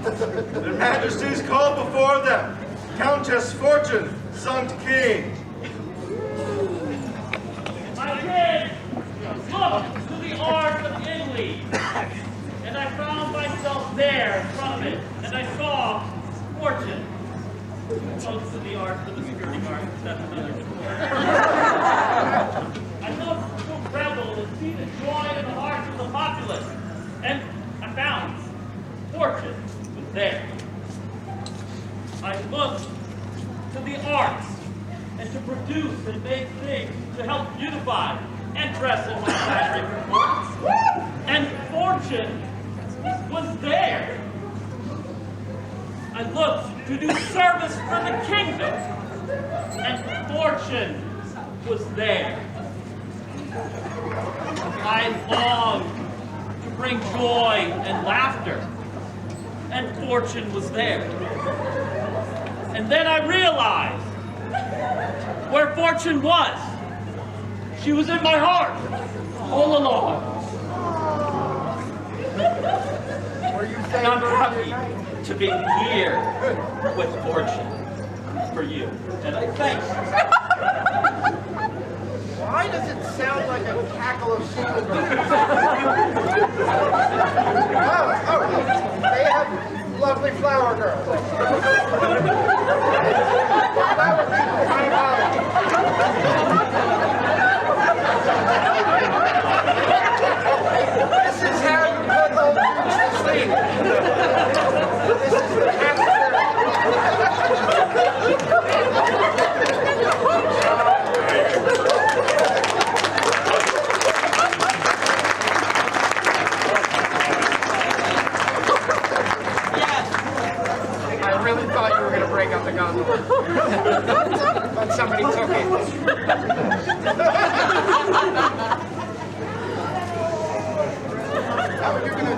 Their Majesties call before them Countess Fortune, son to Keyne. My kids, look to the arch of Italy. And I found myself there in front of it, and I saw Fortune. Close to the arch of the security guard. That's another story. I looked to revel and see the joy in the hearts of the populace. And I found Fortune was there. I looked to the arts and to produce and make things to help unify and dress in my flattering performance. And Fortune was there. I looked to do service for the kingdom. And Fortune was there. I longed to bring joy and laughter. And Fortune was there. And then I realized where Fortune was. She was in my heart all along. And I'm happy to be here with Fortune for you. And I thank you. Why does it sound like a cackle of schoolgirls? Oh, they have lovely flower girls. Flower people, my apologies. This is how you put old dudes to sleep. This is the I really thought you were going to break up the gondola. But somebody took it. How are you going to...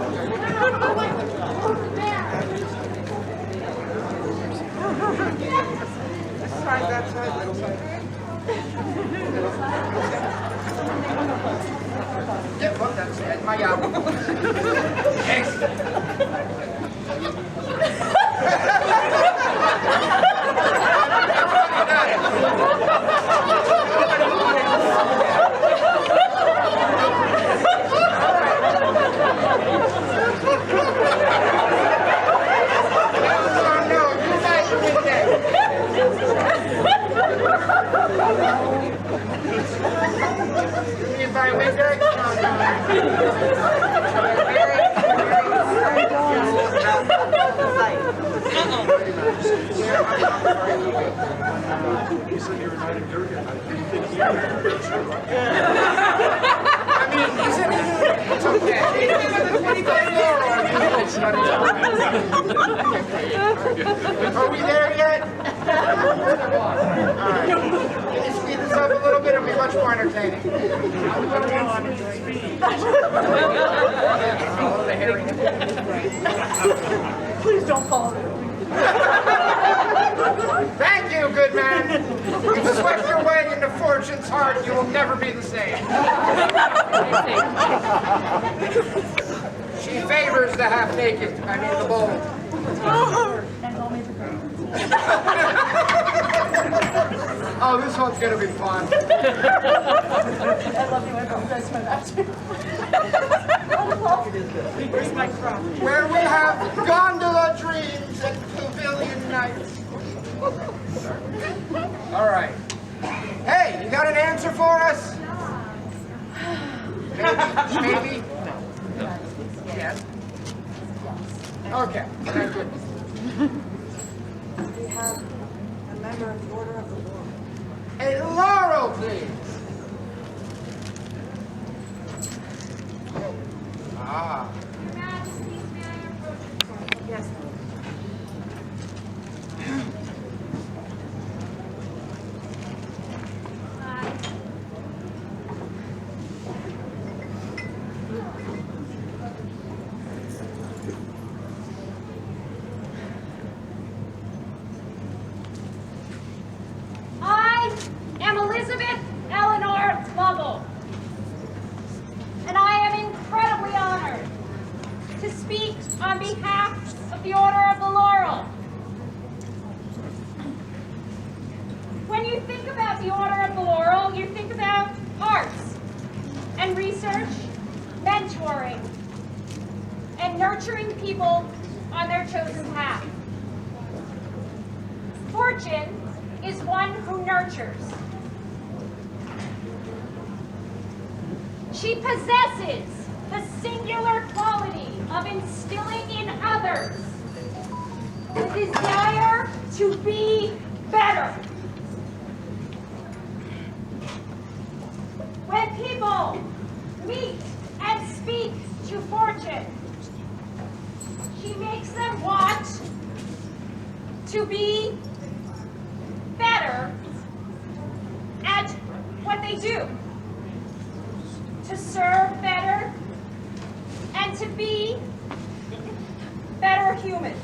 Side, that side, middle side. Yeah, well, that's it. My Yes. You said you were inviting Durgan. I think you I mean, he's in here. It's okay. Are we there yet? Alright. Can you speed this up a little bit? It'll be much more entertaining. Please don't follow me. Thank you, good man. You swept your way into Fortune's heart. You will never be the same. She favors the half-naked. I mean, the bold. And only the girls. Oh, this one's gonna be fun. I love you. I apologize for that. Where's my crop? Where we have gondola dreams and pavilion nights. All right. Hey, you got an answer for us? Maybe? No. Yes. Okay. Thank you. We have a member of the Order of the Laurel. A laurel, please. Ah. Your Majesties, may I approach you? Yes. I am Elizabeth think about the Order of the Laurel, you think about arts and research, mentoring, and nurturing people on their chosen path. Fortune is one who nurtures. She possesses the singular quality of instilling in others the desire to be better. When people meet and speak to Fortune, she makes them want to be better at what they do, to serve better, and to be better humans.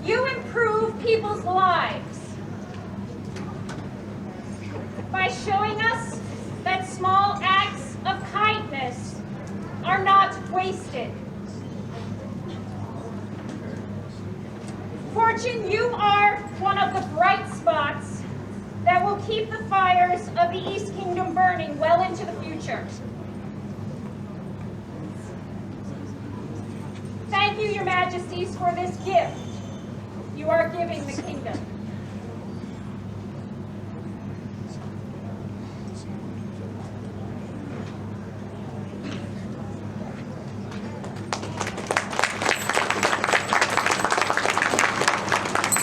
You improve people's lives by showing us that small acts of kindness are not wasted. Fortune, you are one of the bright spots that will keep the fires of the East Kingdom burning well into the future. Thank you, Your Majesties, for this gift you are giving the kingdom.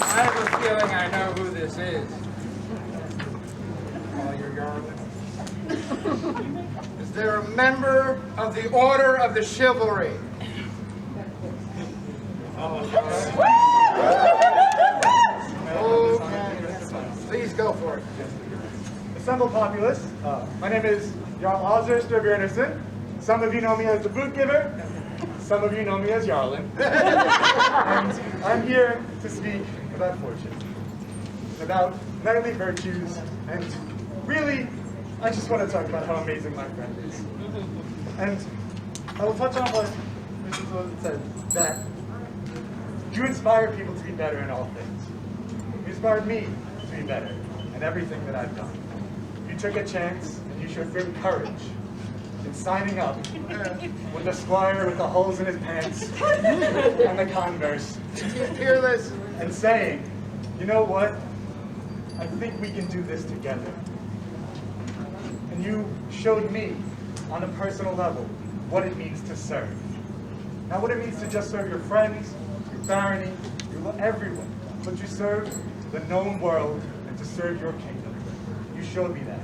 I have a feeling I know who this is. Oh, you're Yarlin. Is there a member of the Order of the Chivalry? Okay. Please go for it. Assembled populace, my name is Jarl Osir Sturgenerson. Some of you know me as the Boot Giver. Some of you know me as Yarlin. And I'm here to speak about fortune, about knightly virtues, and really, I just want to talk about how amazing my friend is. And I will touch on what Mrs. Wilson said, that you inspire people to be better in all things. You inspired me to be better in everything that I've done. You took a chance, and you showed great courage in signing up with the squire with the holes in his pants and the Converse, Fearless. and saying, you know what? I think we can do this together. And you showed me, on a personal level, what it means to serve. Not what it means to just serve your friends, your barony, everyone, but to serve the known world and to serve your kingdom. You showed me that.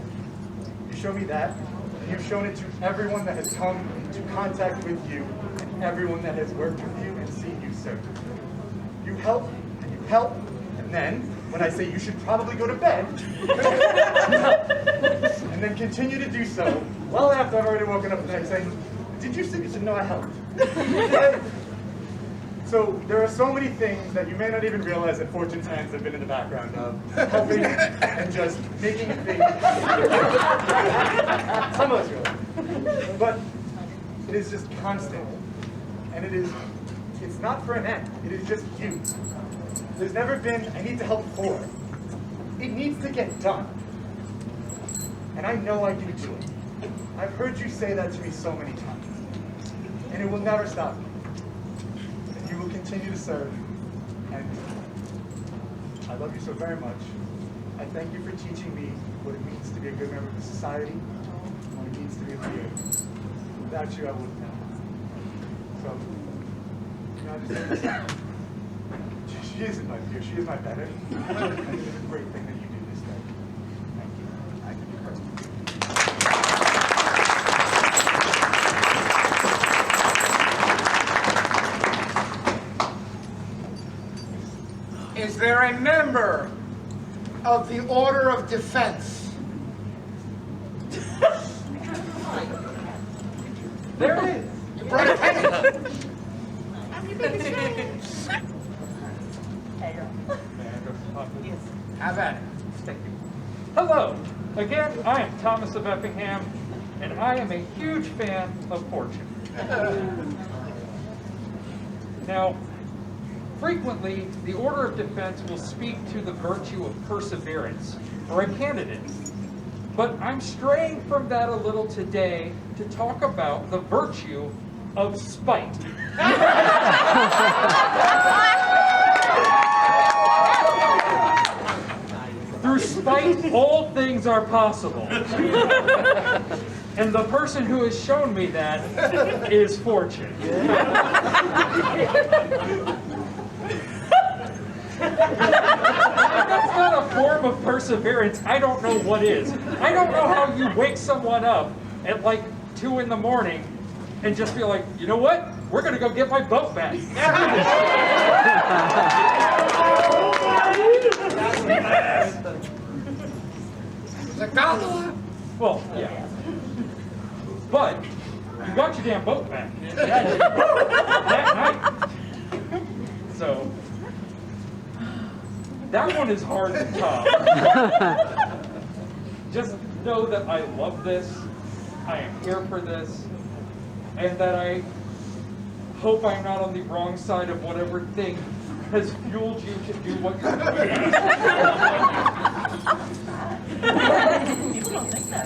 You showed me that, and you've shown it to everyone that has come into contact with you, and everyone that has worked with you and seen you serve. You help, and you help, and then, when I say you should probably go to bed, and then continue to do so, well after I've already woken up the next saying, did you say you should know I helped? So there are so many things that you may not even realize that Fortune's hands have been in the background of, helping and just making things. Some of us realize. But it is just constant. And it's not for an end. It is just you. There's never been, I need to help for. It needs to get done. And I know I can do it. I've heard you say that to me so many times. And it will never stop me. And you will continue to serve. And I love you so very much. I thank you for teaching me what it means to be a good member of the society, and what it means to be a leader. Without you, I wouldn't know. So, you know, she isn't my peer, she is my better. And it is a great thing that you do this day. Thank you. I can be present. Is there a member of the Order of Defense? There it is. You brought a penny. Have at it. Thank you. Hello. Again, I am Thomas of Effingham, and I am a huge fan of Fortune. Now, Frequently, the Order of Defense will speak to the virtue of perseverance for a candidate. But I'm straying from that a little today to talk about the virtue of spite. Through spite, all things are possible. And the person who has shown me that is Fortune. If that's not a form of perseverance, I don't know what is. I don't know how you wake someone up at like 2 in the morning and just be like, you know what? We're going to go get my boat back. The gondola? Well, yeah. But you got your damn boat back that night. So that one is hard to top. Just know that I love this, I am here for this, and that I hope I'm not on the wrong side of whatever thing has fueled you to do what you're doing.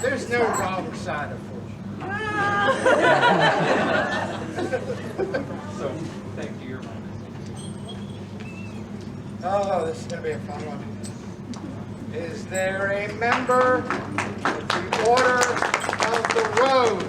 There's no wrong side of fortune. So, thank you, Your Majesty. Oh, this is going to be a fun one. Is there a member of the Order of the Rose?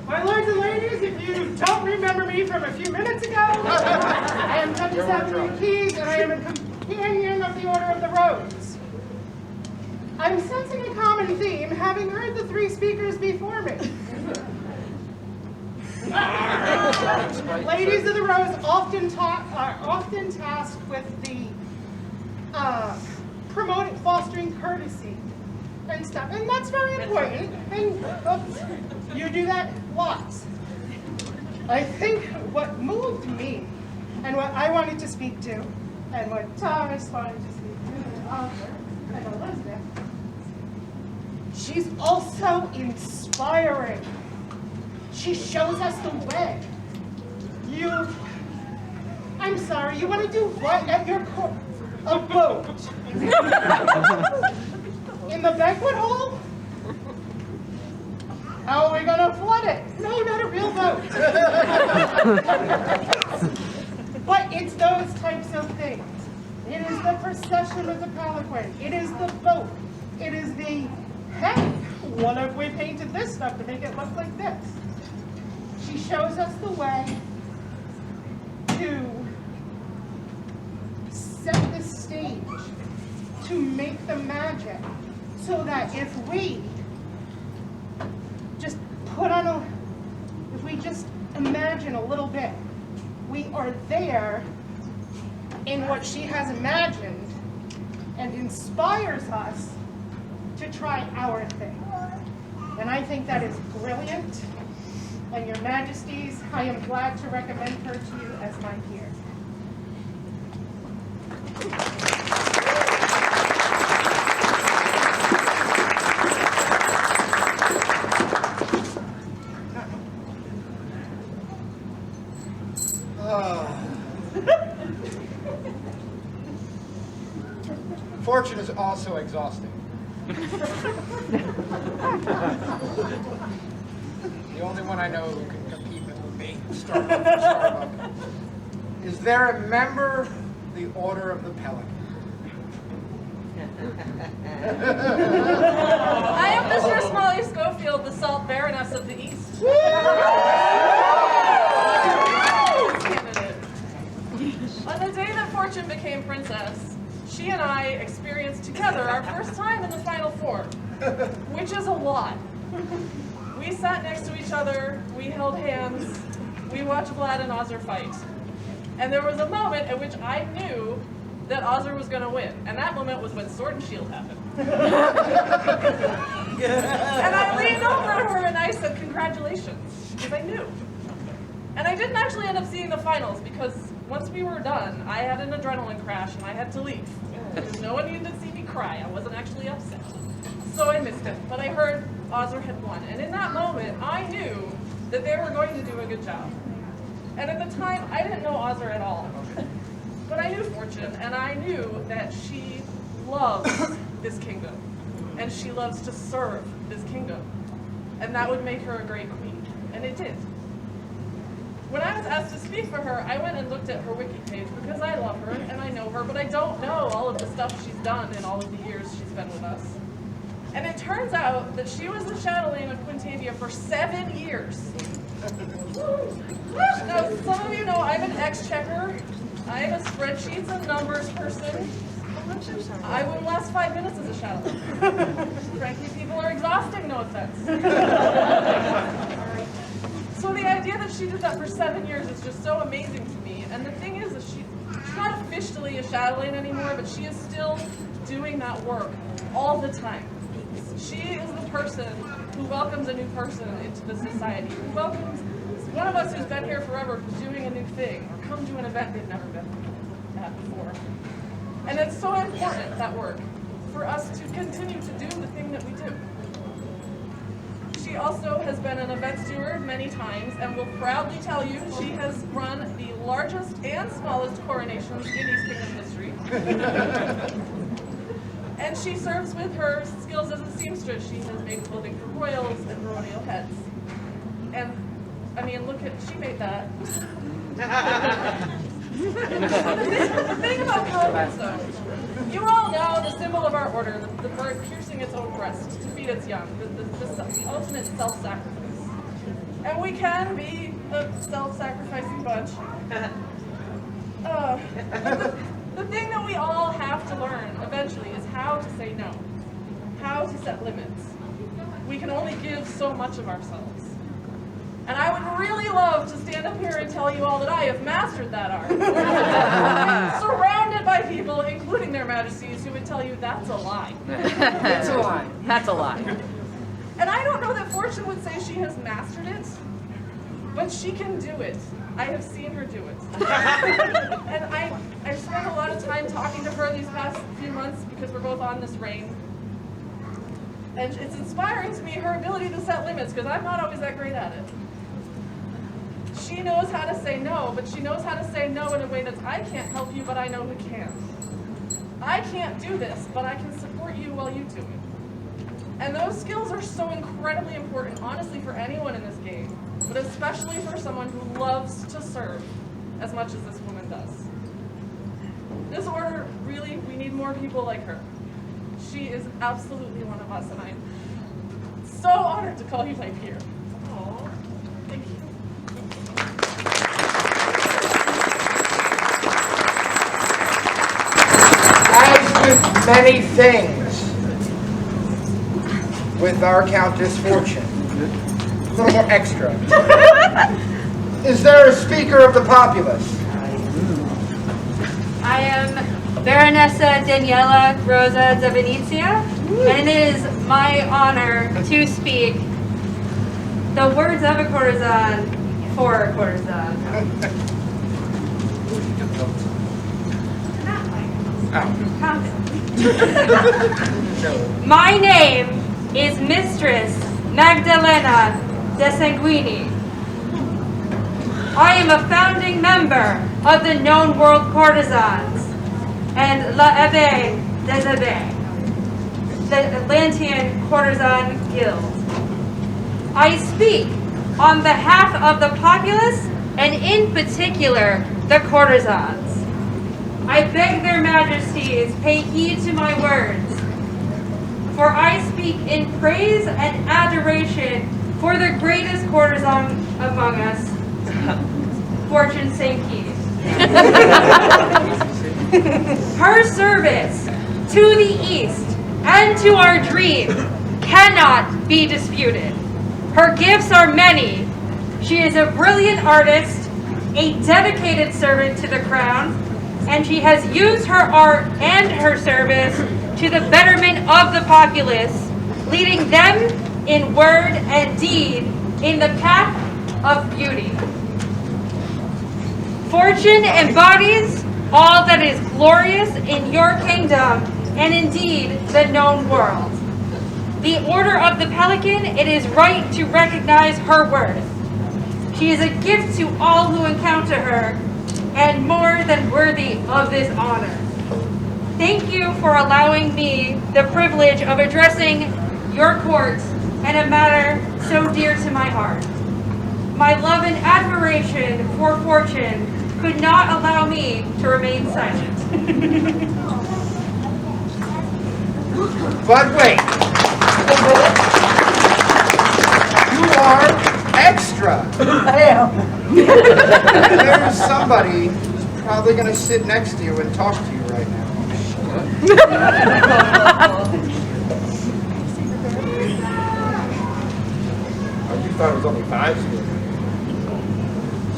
My lords and ladies, if you don't remember me from a few minutes ago, I am Countess Keyne, and I am a companion of the Order of the Rose. I'm sensing a common theme, having heard the 3 speakers before me. Ladies of the Rose are often tasked with the promoting, fostering courtesy and stuff, and that's very important. And you do that lots. I think what moved me, and what I wanted to speak to, and what Thomas wanted to speak to, and Arthur, and Elizabeth, she's also inspiring. She shows us the way. I'm sorry, you want to do what at your court? A boat. In the banquet hall? How are we going to flood it? No, not a real boat. But it's those types of things. It is the procession of the Pelican. It is the boat. It is the, hey, what if we painted this stuff to make it look like this? She shows us the way to set the stage, to make the magic, so that if we just if we just imagine a little bit, we are there in what she has imagined and inspires us to try our thing. And I think that is brilliant. And Your Majesties, I am glad to recommend her to you as my peer. Fortune is also exhausting. The only one I know who can compete with me, Starbuck. Is there a member of the Order of the Pelican? I am Mr. Smalley Schofield, the Salt Baroness of the East. Candidate. On the day that Fortune became princess, she and I experienced together our first time in the Final Four, which is a lot. We sat next to each other, we held hands, we watched Vlad and Ozzer fight. And there was a moment at which I knew that Ozzer was going to win, and that moment was when Sword and Shield happened. And I leaned over at her and I said, congratulations, because I knew. And I didn't actually end up seeing the finals because once we were done, I had an adrenaline crash and I had to leave. Because no one needed to see me cry. I wasn't actually upset. So I missed it. But I heard Ozzer had won. And in that moment, I knew that they were going to do a good job. And at the time, I didn't know Ozzer at all. But I knew Fortune, and I knew that she loves this kingdom. And she loves to serve this kingdom. And that would make her a great queen. And it did. When I was asked to speak for her, I went and looked at her wiki page because I love her and I know her, but I don't know all of the stuff she's done in all of the years she's been with us. And it turns out that she was the chatelaine of Quintavia for 7 years. Now, some of you know I'm an exchequer. I'm a spreadsheets and numbers person. I wouldn't last 5 minutes as a chatelaine. Frankly, people are exhausting, no offense. So the idea that she did that for 7 years is just so amazing to me. And the thing is she's not officially a chatelaine anymore, but she is still doing that work all the time. She is the person who welcomes a new person into the society, who welcomes one of us who's been here forever who's doing a new thing, or come to an event they've never been at before. And it's so important, that work, for us to continue to do the thing that we do. She also has been an event steward many times and will proudly tell you she has run the largest and smallest coronations in East Kingdom history. And she serves with her skills as a seamstress. She has made clothing for royals and baronial heads. And, I mean, look at, she made that. The thing about Pellicans, though, you all know the symbol of our order, the bird piercing its own breast to feed its young, the ultimate self-sacrifice. And we can be a self-sacrificing bunch. The thing that we all have to learn eventually is how to say no, how to set limits. We can only give so much of ourselves. And I would really love to stand up here and tell you all that I have mastered that art. Surrounded by people, including their majesties, who would tell you that's a lie. It's a lie. That's a lie. And I don't know that Fortune would say she has mastered it, but she can do it. I have seen her do it. And I've spent a lot of time talking to her these past few months because we're both on this reign. And it's inspiring to me, her ability to set limits, because I'm not always that great at it. She knows how to say no, but she knows how to say no in a way that I can't help you, but I know who can. I can't do this, but I can support you while you do it. And those skills are so incredibly important, honestly, for anyone in this game, but especially for someone who loves to serve as much as this woman does. This order, really, we need more people like her. She is absolutely one of us, and I'm so honored to call you my peer. Aww, thank you. As with many things with our Countess Fortune, a little more extra. Is there a speaker of the populace? I am Baronessa Daniela Rosa de Venezia, and it is my honor to speak the words of a courtesan for a courtesan. My name is Mistress Magdalena de Sanguini. I am a founding member of the known world courtesans and La Abbé des Abbés, the Atlantean Courtesan Guild. I speak on behalf of the populace and in particular the courtesans. I beg their majesties pay heed to my words, for I speak in praise and adoration for the greatest courtesan among us, Fortune St. Keyne. Her service to the East and to our dream cannot be disputed. Her gifts are many. She is a brilliant artist, a dedicated servant to the crown, and she has used her art and her service to the betterment of the populace, leading them in word and deed in the path of beauty. Fortune embodies all that is glorious in your kingdom and indeed the known world. The Order of the Pelican, it is right to recognize her worth. She is a gift to all who encounter her and more than worthy of this honor. Thank you for allowing me the privilege of addressing your court in a matter so dear to my heart. My love and admiration for Fortune could not allow me to remain silent. But wait. You are extra. I am. There's somebody who's probably going to sit next to you and talk to you right now. Oh, you thought it was only 5 students.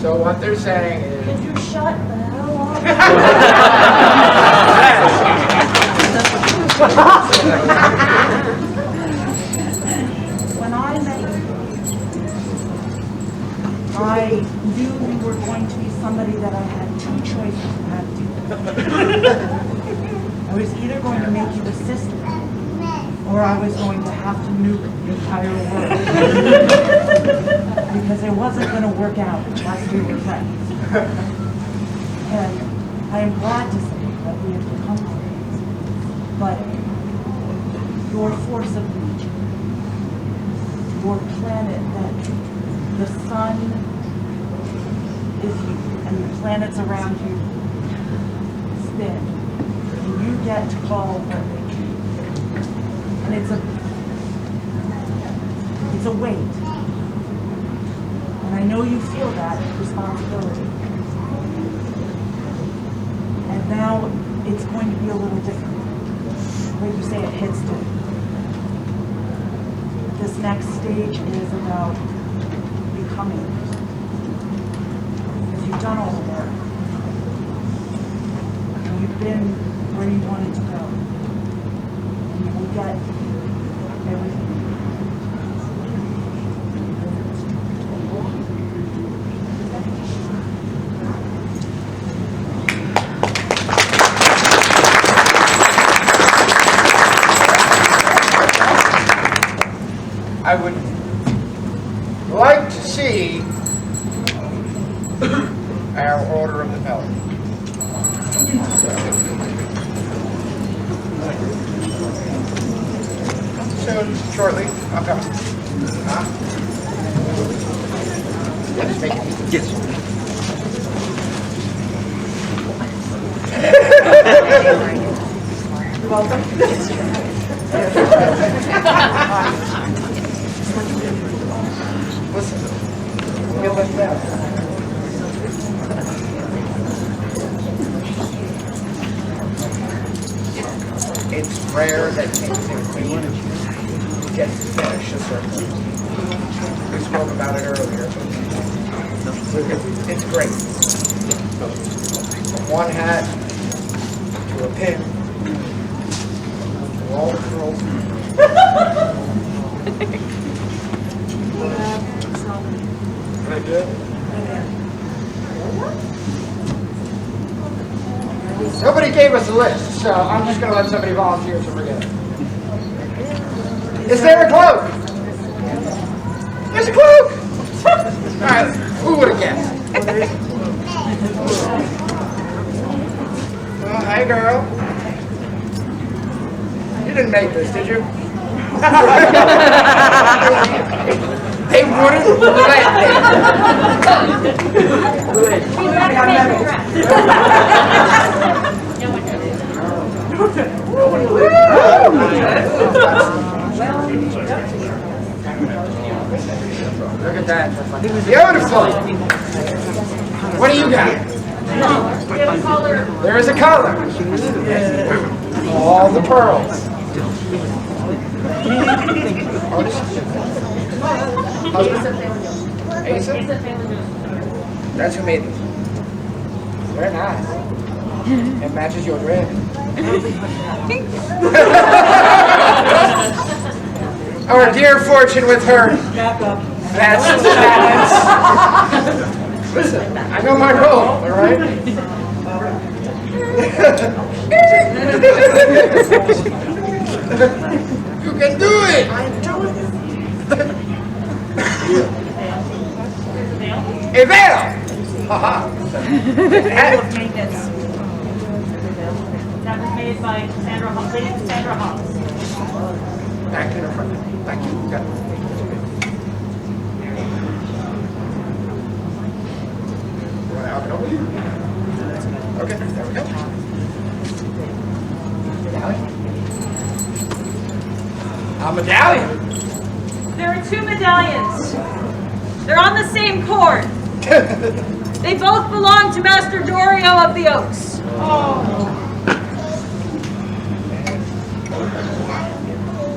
So what they're saying is... Could you shut the hell up? When I met you, I knew you were going to be somebody that I had 2 choices to have to. I was either going to make you a sister, or I was going to have to nuke the entire world. Because it wasn't going to work out unless we were friends. And I am glad to say that we have become friends. But your force of nature, your planet, that the sun is you, and the planets around you spin, and you get to call what they choose. And it's a weight. And I know you feel that responsibility. And now it's going to be a little different. Like you say, it hits different. This next stage is about becoming. Because you've done all the work. And you've been where you wanted to go. And you will get everything. I would like to see our Order of the Pelican. Soon, shortly, I'll come. Huh? Yeah, just make it easy. Yes. You're welcome. Listen, get like that. It's rare that kings and queens get to finish a circle. We spoke about it earlier. It's great. From one hat to a pin to all the curls. Very good. Nobody gave us a list, so I'm just going to let somebody volunteer to forget it. Is there a cloak? There's a cloak! All right, who would have guessed? Well, hey, girl. You didn't make this, did you? They wouldn't let Look at that. Beautiful. What do you got? There is a collar. All the pearls. Asa? That's who made these. Very nice. It matches your dress. Our dear Fortune with her vast talents. Listen, I know my role, all right? You can do it! I'm doing it. A veil! Haha. Veil of maintenance. That was made by Lady Cassandra Hobbs. Back in the front. Thank you. Got it. You want to help it over you? Okay, there we go. Medallion. A medallion. There are 2 medallions. They're on the same cord. They both belong to Master Dorio of the Oaks.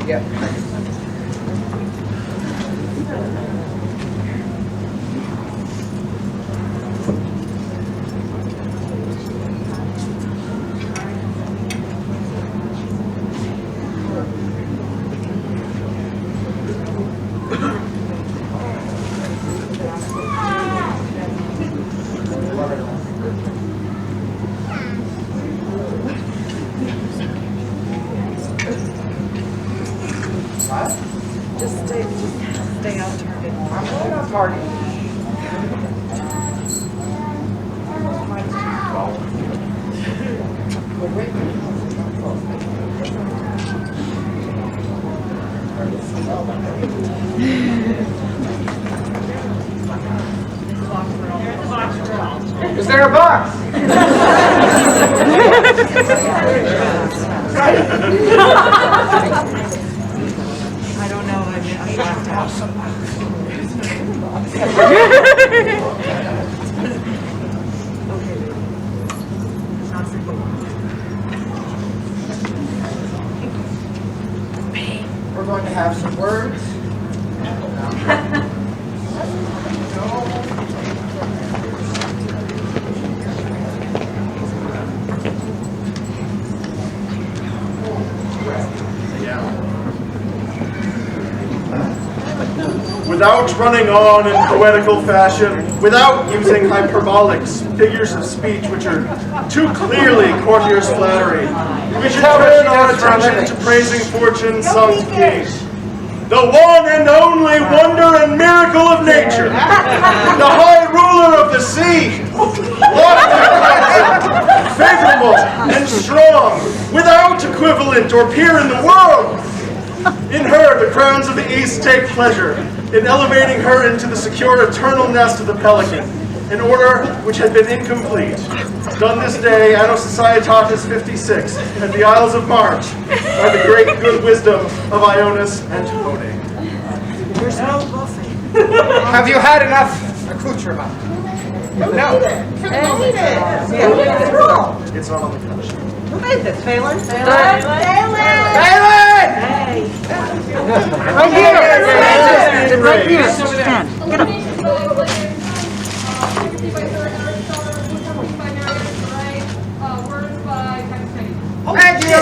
Yeah. Just stay out, target. I'm going on target. Is there a box? I don't know. I left out. We're going to have some words. Without running on in poetical fashion, without using hyperbolics, figures of speech which are too clearly courtiers' flattery, we should turn our attention to praising fortune sung to Keyne, the one and only wonder and miracle of nature, the high ruler of the sea, lofty, favorable, and strong, without equivalent or peer in the world. In her, the crowns of the East take pleasure in elevating her into the secure eternal nest of the Pelican, an order which had been incomplete. Done this day, Anno Societatis 56, at the Isles of March, by the great good wisdom of Ionis and Tupone. There's no buffet. Have you had enough accoutrement? No. It's not on the cover sheet. Who made this, Phelan? Phelan! Right here. Right here. Stand. Get up. Thank you!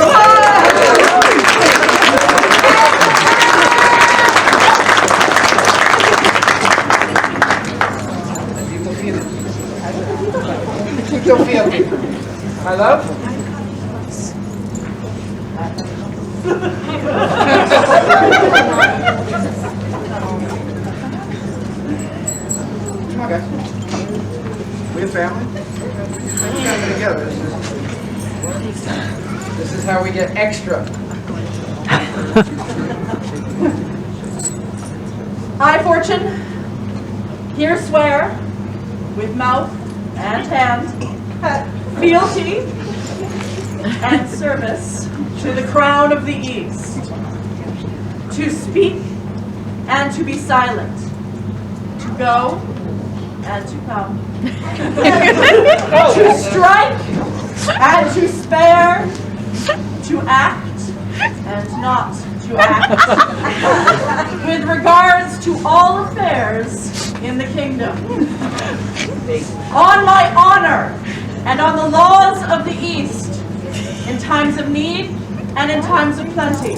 You feel me? My love? Come on, guys. We a family? Let's get together. This is how we get extra. I, Fortune, here swear, with mouth and hand, fealty and service to the crown of the East, to speak and to be silent, to go and to come, to strike and to spare, to act and not to act, with regards to all affairs in the kingdom, on my honor and on the laws of the East, in times of need and in times of plenty,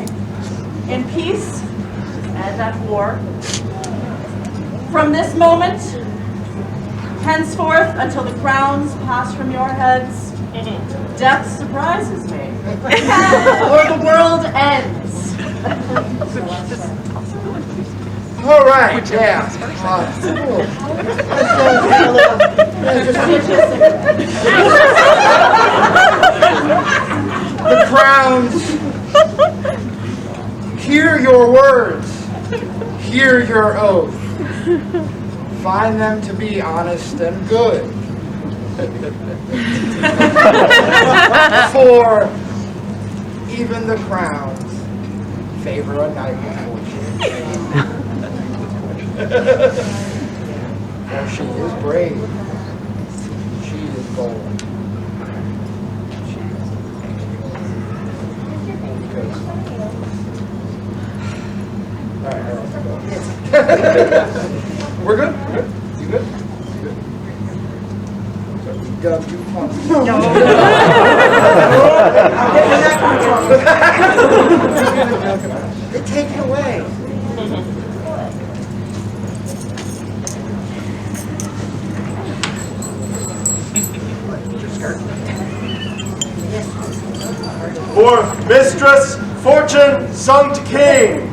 in peace and at war. From this moment, Henceforth, until the crowns pass from your heads, death surprises me, or the world ends. All right, yeah. The crowns, hear your words, hear your oath. Find them to be honest and good. For even the crowns favor a knight with fortune. For she is brave. She is bold. She is all right, we're good? You good? Doug, you pump. They take it away. For Mistress Fortune sung to Keyne,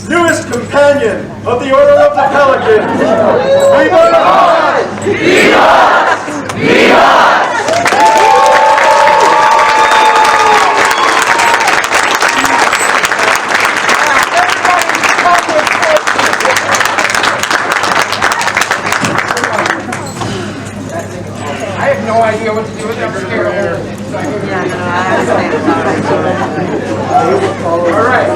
newest companion of the Order of the Pelican. Viva us! Viva us! Viva us! I have no idea what to do with them. I'm scared. All right.